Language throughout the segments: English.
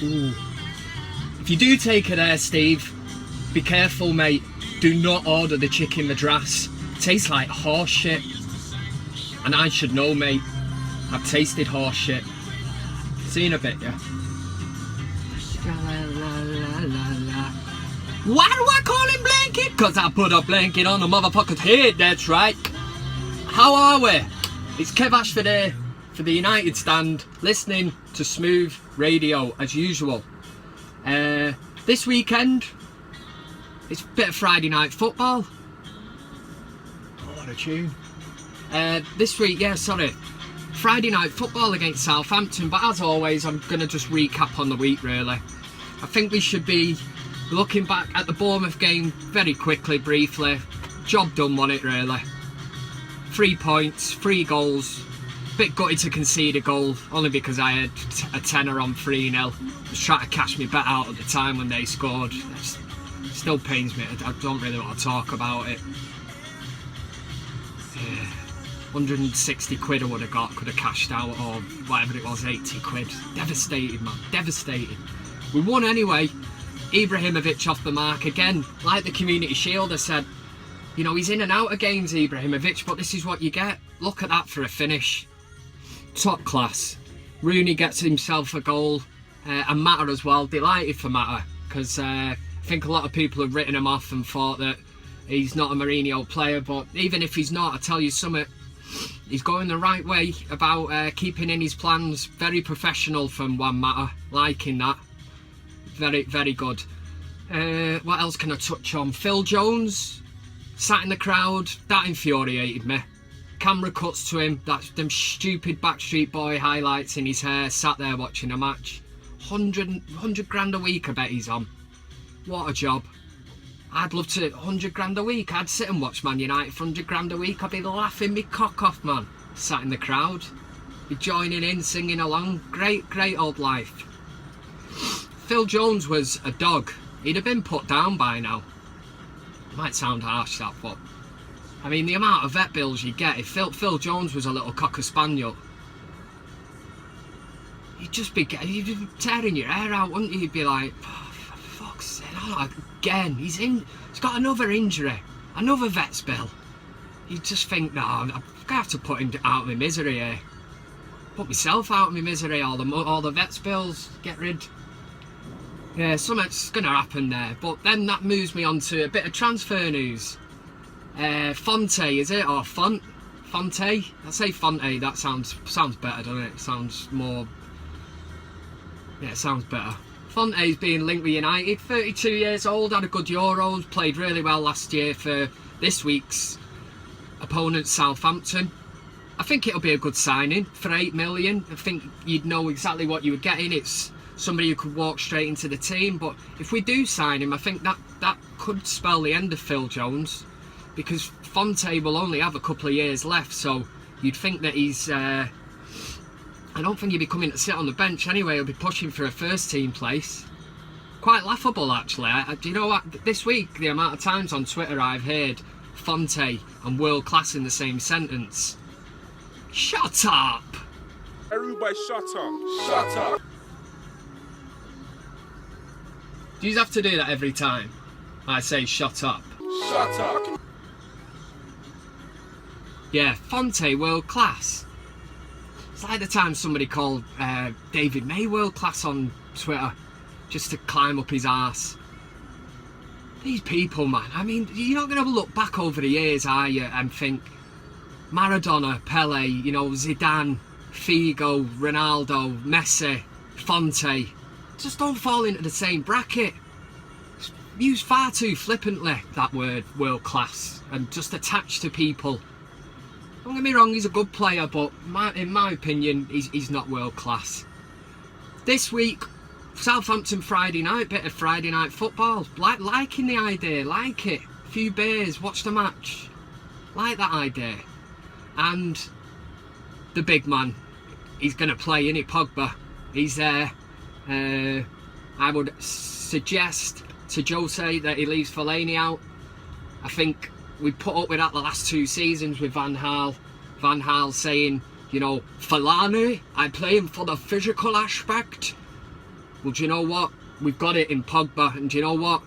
Ooh. If you do take her there, Steve, be careful, mate. Do not order the chicken madras. It tastes like horse shit. And I should know, mate. I've tasted horse shit. See you in a bit, yeah? Why do I call him blanket? Because I put a blanket on the motherfucker's head, that's right. How are we? It's Kev Ashford here for the United Stand, listening to Smooth Radio as usual. This weekend, it's a bit of Friday night football. Oh, what a tune. This week, Friday night football against Southampton, but as always, I'm going to just recap on the week, really. I think we should be looking back at the Bournemouth game very quickly, briefly. Job done, wasn't it, really? 3 points, 3 goals. Bit gutted to concede a goal, only because I had a tenner on 3-0. I was trying to cash me bet out at the time when they scored. It still pains me, I don't really want to talk about it. 160 quid I would have got, could have cashed out, or whatever it was, 80 quid. Devastated, man, devastated. We won anyway. Ibrahimovic off the mark again, like the Community Shield. I said, you know, he's in and out of games, Ibrahimovic, but this is what you get. Look at that for a finish. Top class. Rooney gets himself a goal, and Mata as well. Delighted for Mata, because I think a lot of people have written him off and thought that he's not a Mourinho player, but even if he's not, I tell you something, he's going the right way about keeping in his plans. Very professional from Juan Mata, liking that. Very, very good. What else can I touch on? Phil Jones sat in the crowd. That infuriated me. Camera cuts to him. That's them stupid Backstreet Boy highlights in his hair. Sat there watching a match. 100 grand a week I bet he's on. What a job. I'd love to. 100 grand a week. I'd sit and watch Man United for 100 grand a week. I'd be laughing me cock off, man. Sat in the crowd. Be joining in, singing along. Great, great old life. Phil Jones was a dog. He'd have been put down by now. Might sound harsh, that, but I mean, the amount of vet bills you get. If Phil Jones was a little cocker spaniel, you'd be tearing your hair out, wouldn't you? You'd be like, oh, for fuck's sake, oh, again, he's got another injury, another vet's bill. You just think, no, I'm gonna have to put him out of my misery here. Put myself out of my misery, all the vet's bills, get rid. Yeah, something's going to happen there. But then that moves me on to a bit of transfer news. Fonte, is it? Or Fonte? I say Fonte, that sounds better, doesn't it? Sounds more... Yeah, it sounds better. Fonte's being linked with United. 32 years old, had a good Euros, played really well last year for this week's opponent, Southampton. I think it'll be a good signing for 8 million. I think you'd know exactly what you were getting. It's somebody who could walk straight into the team, but if we do sign him, I think that could spell the end of Phil Jones, because Fonte will only have a couple of years left, so you'd think that he's I don't think he'd be coming to sit on the bench anyway. He'll be pushing for a first team place. Quite laughable, actually. Do you know what, this week the amount of times on Twitter I've heard Fonte and world class in the same sentence. Shut up. Everybody shut up. Shut up. Do you have to do that every time I say shut up? Shut up. Yeah, Fonte world class. It's like the time somebody called David May world class on Twitter just to climb up his arse. These people, man, I mean, you're not going to look back over the years, are you, and think Maradona, Pele, you know, Zidane, Figo, Ronaldo, Messi, Fonte. Just don't fall into the same bracket. It's used far too flippantly, that word, world class, and just attached to people. Don't get me wrong, he's a good player, but in my opinion, he's not world class. This week, Southampton Friday night, bit of Friday night football. Liking the idea, like it. A few beers, watch the match. Like that idea. And the big man, he's going to play, innit, Pogba. He's there. I would suggest to Jose that he leaves Fellaini out. I think we put up with that the last 2 seasons with Van Gaal. Van Gaal saying, you know, Fellaini, I play him for the physical aspect. Well, do you know what? We've got it in Pogba, and do you know what?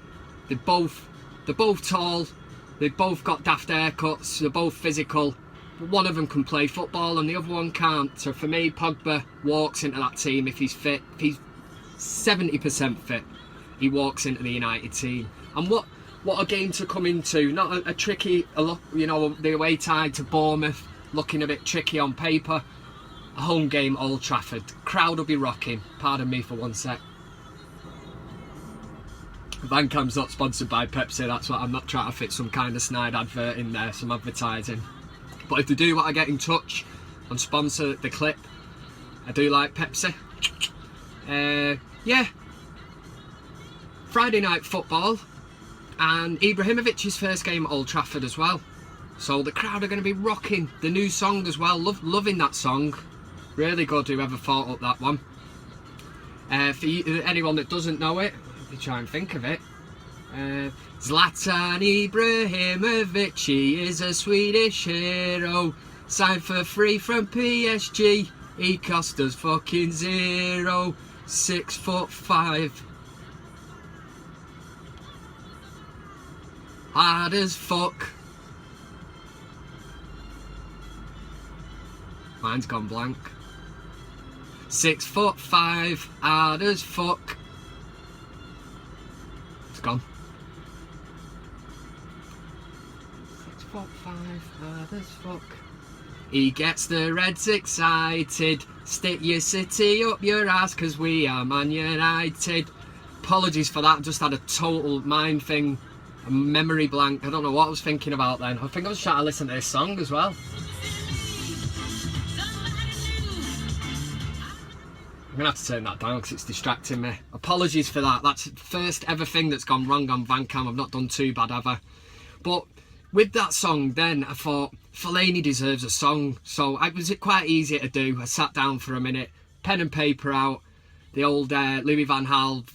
They're both tall. They've both got daft haircuts. They're both physical. But one of them can play football, and the other one can't. So for me, Pogba walks into that team if he's fit. If he's 70% fit, he walks into the United team. And what a game to come into. Not a tricky, you know, the away tie to Bournemouth, looking a bit tricky on paper. A home game, Old Trafford. Crowd will be rocking. Pardon me for one sec. VanCam's not sponsored by Pepsi. That's what I'm not trying to fit some kind of snide advert in there, some advertising. But if they do want to get in touch and sponsor the clip, I do like Pepsi. Yeah. Friday night football, and Ibrahimovic's first game at Old Trafford as well. So the crowd are going to be rocking. The new song as well. Loving that song. Really good, whoever thought up that one. For anyone that doesn't know it, if you try and think of it. Zlatan Ibrahimovic, he is a Swedish hero. Signed for free from PSG. He cost us fucking 0. 6'5". Hard as fuck. Mine's gone blank. 6'5", hard as fuck. It's gone. 6'5", hard as fuck. He gets the Reds excited. Stick your City up your ass, cause we are Man United. Apologies for that, just had a total mind thing, a memory blank. I don't know what I was thinking about then. I think I was trying to listen to this song as well. I'm gonna have to turn that down because it's distracting me. Apologies for that. That's the first ever thing that's gone wrong on VanCam. I've not done too bad ever. But with that song then, I thought Fellaini deserves a song. So it was quite easy to do. I sat down for a minute, pen and paper out, the old Louis van Gaal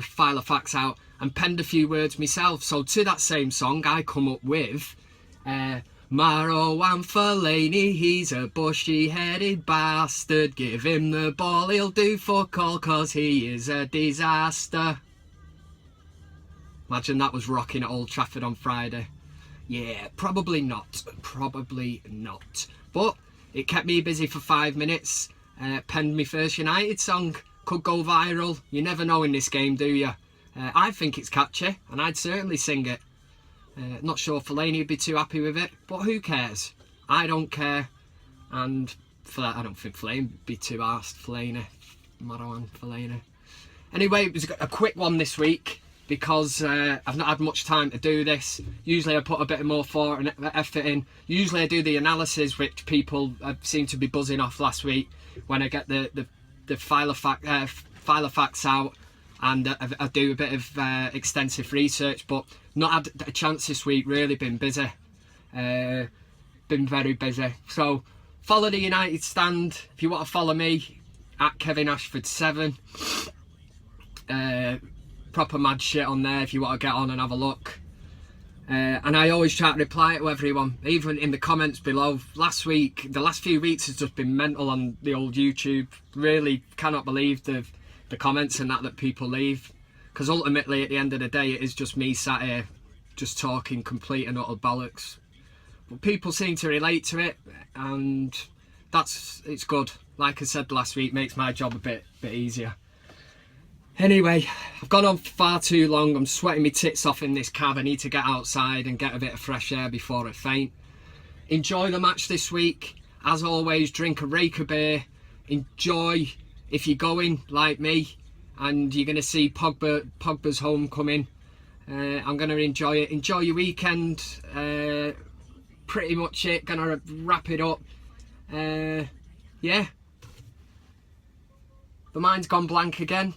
file of facts out, and penned a few words myself. So to that same song, I come up with Marouane Fellaini, he's a bushy-headed bastard. Give him the ball, he'll do fuck all, cause he is a disaster. Imagine that was rocking at Old Trafford on Friday. Yeah, probably not. Probably not. But it kept me busy for 5 minutes. Penned me first United song. Could go viral. You never know in this game, do you? I think it's catchy, and I'd certainly sing it. Not sure Fellaini would be too happy with it, but who cares? I don't care, and for that, I don't think Fellaini would be too arsed. Marouane Fellaini. Anyway, it was a quick one this week because I've not had much time to do this. Usually I put a bit more thought and effort in. Usually I do the analysis, which people seem to be buzzing off last week when I get the file of facts out. And I do a bit of extensive research, but not had a chance this week. Really been busy, been very busy. So follow the United Stand if you want to follow me at Kevin Ashford 7. Proper mad shit on there if you want to get on and have a look. And I always try to reply to everyone, even in the comments below. The last few weeks has just been mental on the old YouTube. Really cannot believe the comments and that people leave, because ultimately at the end of the day it is just me sat here just talking complete and utter bollocks, but people seem to relate to it, and it's good. Like I said last week, makes my job a bit easier. Anyway, I've gone on far too long. I'm sweating my tits off in this cab. I need to get outside and get a bit of fresh air before I faint. Enjoy the match this week. As always, drink a rake of beer. Enjoy. If you're going like me and you're going to see Pogba's homecoming, I'm going to enjoy it. Enjoy your weekend. Pretty much it. Going to wrap it up. Yeah. The mind's gone blank again.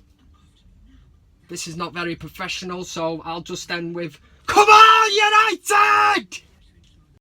This is not very professional, so I'll just end with, come on, United!